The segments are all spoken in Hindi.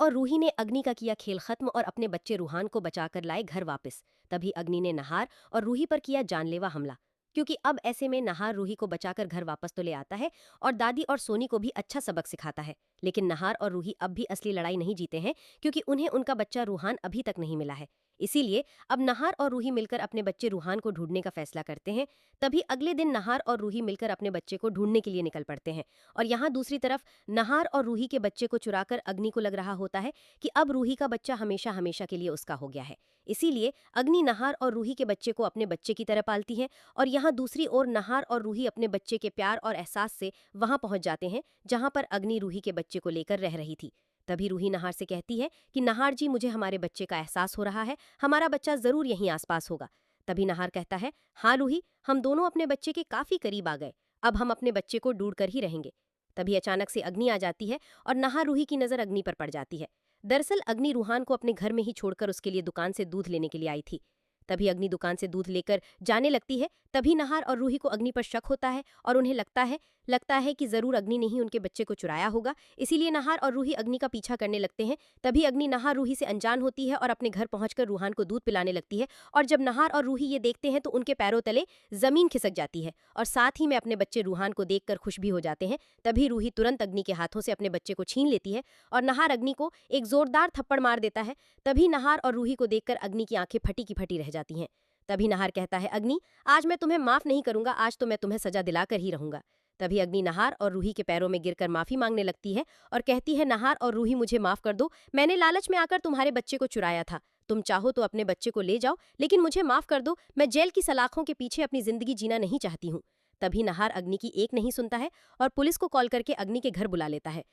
और रूही ने अग्नि का किया खेल खत्म और अपने बच्चे रूहान को बचाकर लाए घर वापस। तभी अग्नि ने नहार और रूही पर किया जानलेवा हमला, क्योंकि अब ऐसे में नहार रूही को बचाकर घर वापस तो ले आता है और दादी और सोनी को भी अच्छा सबक सिखाता है। लेकिन नहार और रूही अब भी असली लड़ाई नहीं जीते हैं, क्योंकि उन्हें उनका बच्चा रूहान अभी तक नहीं मिला है। इसीलिए अब नहार और रूही मिलकर अपने बच्चे रूहान को ढूंढने का फैसला करते हैं। तभी अगले दिन नहार और रूही मिलकर अपने बच्चे को ढूंढने के लिए निकल पड़ते हैं। और यहाँ दूसरी तरफ नहार और रूही के बच्चे को चुराकर अग्नि को लग रहा होता है कि अब रूही का बच्चा हमेशा हमेशा के लिए उसका हो गया है। इसीलिए अग्नि नहार और रूही के बच्चे को अपने बच्चे की तरह पालती है। और यहाँ दूसरी ओर नहार और रूही अपने बच्चे के प्यार और एहसास से वहां पहुंच जाते हैं जहां पर अग्नि रूही के बच्चे को लेकर रह रही थी। तभी रूही नहार से कहती है कि नहार जी, मुझे हमारे बच्चे का एहसास हो रहा है, हमारा बच्चा जरूर यहीं आसपास होगा। तभी नहार कहता है, हाँ रूही, हम दोनों अपने बच्चे के काफी करीब आ गए, अब हम अपने बच्चे को ढूंढ कर ही रहेंगे। तभी अचानक से अग्नि आ जाती है और नहार रूही की नजर अग्नि पर पड़ जाती है। दरअसल अग्नि रूहान को अपने घर में ही छोड़कर उसके लिए दुकान से दूध लेने के लिए आई थी। तभी अग्नि दुकान से दूध लेकर जाने लगती है। तभी नहार और रूही को अग्नि पर शक होता है और उन्हें लगता है कि जरूर अग्नि ने ही उनके बच्चे को चुराया होगा। इसीलिए नहार और रूही अग्नि का पीछा करने लगते हैं। तभी अग्नि नहार रूही से अनजान होती है और अपने घर पहुंचकर रूहान को दूध पिलाने लगती है। और जब नहार और रूही ये देखते हैं तो उनके पैरों तले जमीन खिसक जाती है और साथ ही में अपने बच्चे रूहान को देखकर खुश भी हो जाते हैं। तभी रूही तुरंत अग्नि के हाथों से अपने बच्चे को छीन लेती है और नहार अग्नि को एक जोरदार थप्पड़ मार देता है। तभी नहार और रूही को देखकर अग्नि की आंखें फटी की फटी रह जाती हैं। तभी नहार कहता है, अग्नि, आज मैं तुम्हें माफ नहीं करूंगा, आज तो मैं तुम्हें सजा दिलाकर ही रहूंगा। तभी अग्नि नहार और रूही के पैरों में गिरकर माफी मांगने लगती है और कहती है, नहार और रूही, मुझे माफ कर दो, मैंने लालच में आकर तुम्हारे बच्चे को चुराया था। तुम चाहो तो अपने बच्चे को ले जाओ, लेकिन मुझे माफ कर दो, मैं जेल की सलाखों के पीछे अपनी जिंदगी जीना नहीं चाहती हूँ। तभी नहार अग्नि की एक नहीं सुनता है और पुलिस को कॉल करके अग्नि के घर बुला लेता है।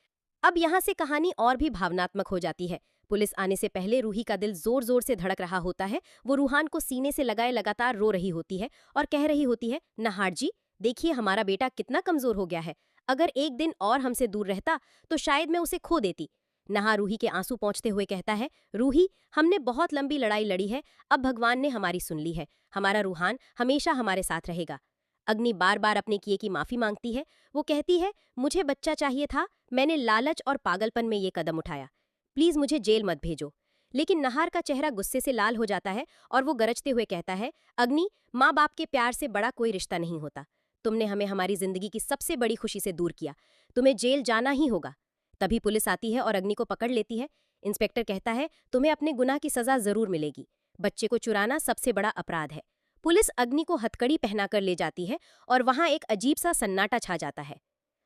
अब यहाँ से कहानी और भी भावनात्मक हो जाती है। पुलिस आने से पहले रूही का दिल जोर जोर से धड़क रहा होता है। वो रूहान को सीने से लगाए लगातार रो रही होती है और कह रही होती है, नहार जी, देखिए हमारा बेटा कितना कमजोर हो गया है, अगर एक दिन और हमसे दूर रहता तो शायद मैं उसे खो देती। नहार रूही के आंसू पोंछते हुए कहता है, रूही, हमने बहुत लंबी लड़ाई लड़ी है, अब भगवान ने हमारी सुन ली है, हमारा रूहान हमेशा हमारे साथ रहेगा। अग्नि बार बार अपने किए की माफी मांगती है। वो कहती है, मुझे बच्चा चाहिए था, मैंने लालच और पागलपन में ये कदम उठाया, प्लीज मुझे जेल मत भेजो। लेकिन नहार का चेहरा गुस्से से लाल हो जाता है और वो गरजते हुए कहता है, अग्नि, माँ बाप के प्यार से बड़ा कोई रिश्ता नहीं होता, तुमने हमें हमारी जिंदगी की सबसे बड़ी खुशी से दूर किया, तुम्हें जेल जाना ही होगा। तभी पुलिस आती है और अग्नि को पकड़ लेती है। इंस्पेक्टर कहता है, तुम्हें अपने गुनाह की सजा जरूर मिलेगी, बच्चे को चुराना सबसे बड़ा अपराध है। पुलिस अग्नि को हथकड़ी पहनाकर ले जाती है और वहां एक अजीब सा सन्नाटा छा जाता है।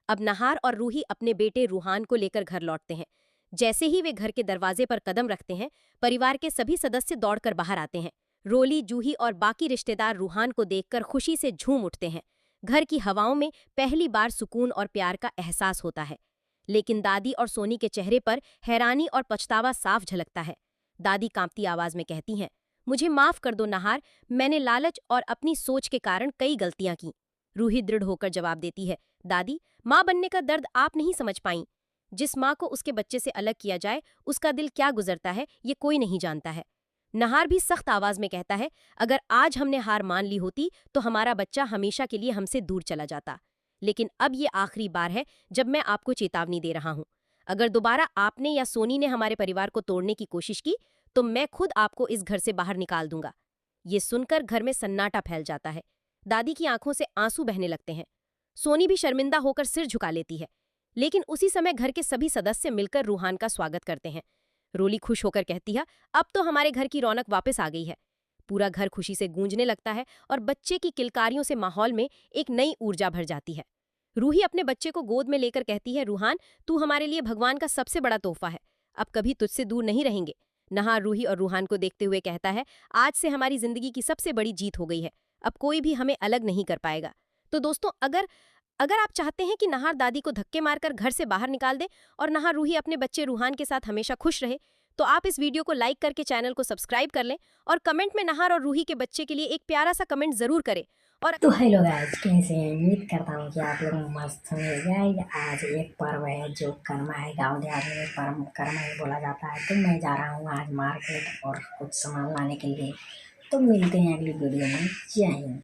अब नहार और रूही अपने बेटे रूहान को लेकर घर लौटते हैं। जैसे ही वे घर के दरवाजे पर कदम रखते हैं, परिवार के सभी सदस्य दौड़कर बाहर आते हैं। रोली, जूही और बाकी रिश्तेदार रूहान को देखकर खुशी से झूम उठते हैं। घर की हवाओं में पहली बार सुकून और प्यार का एहसास होता है। लेकिन दादी और सोनी के चेहरे पर हैरानी और पछतावा साफ झलकता है। दादी कांपती आवाज में कहती हैं, मुझे माफ कर दो नहार, मैंने लालच और अपनी सोच के कारण कई गलतियां की। रूही दृढ़ होकर जवाब देती है, दादी, माँ बनने का दर्द आप नहीं समझ पाई। जिस माँ को उसके बच्चे से अलग किया जाए, उसका दिल क्या गुजरता है ये कोई नहीं जानता है। नहार भी सख्त आवाज में कहता है, अगर आज हमने हार मान ली होती तो हमारा बच्चा हमेशा के लिए हमसे दूर चला जाता। लेकिन अब ये आखिरी बार है जब मैं आपको चेतावनी दे रहा हूँ, अगर दोबारा आपने या सोनी ने हमारे परिवार को तोड़ने की कोशिश की तो मैं खुद आपको इस घर से बाहर निकाल दूंगा। ये सुनकर घर में सन्नाटा फैल जाता है। दादी की आंखों से आंसू बहने लगते हैं। सोनी भी शर्मिंदा होकर सिर झुका लेती है। लेकिन उसी समय घर के सभी सदस्य मिलकर रूहान का स्वागत करते हैं। रोली खुश होकर कहती है, अब तो हमारे घर की रौनक वापस आ गई है। पूरा घर खुशी से गूंजने लगता है और बच्चे की किलकारियों से माहौल में एक नई ऊर्जा भर जाती है। रूही अपने बच्चे को गोद में लेकर कहती है, रूहान, तू हमारे लिए भगवान का सबसे बड़ा तोहफा है, अब कभी तुझसे दूर नहीं रहेंगे। नहार रूही और रूहान को देखते हुए कहता है, आज से हमारी जिंदगी की सबसे बड़ी जीत हो गई है, अब कोई भी हमें अलग नहीं कर पाएगा। तो दोस्तों, अगर अगर आप चाहते हैं कि नहार दादी को धक्के मारकर घर से बाहर निकाल दे और नहार रूही अपने बच्चे रूहान के साथ हमेशा खुश रहे, तो आप इस वीडियो को लाइक करके चैनल को सब्सक्राइब कर लें और कमेंट में नहार और रूही के बच्चे के लिए एक प्यारा सा कमेंट जरूर करें। और तो हेलो गाइस, कैसे हैं? उम्मीद करता हूँ कि आप लोग मस्त होंगे। गाइस, आज एक पर्व है जो कर्मा है, गांव देहात में पर्व कर्मा ही बोला जाता है। तो मैं जा रहा हूँ आज मार्केट और कुछ सामान लाने के लिए। तो मिलते हैं अगली वीडियो में। जय हिंद।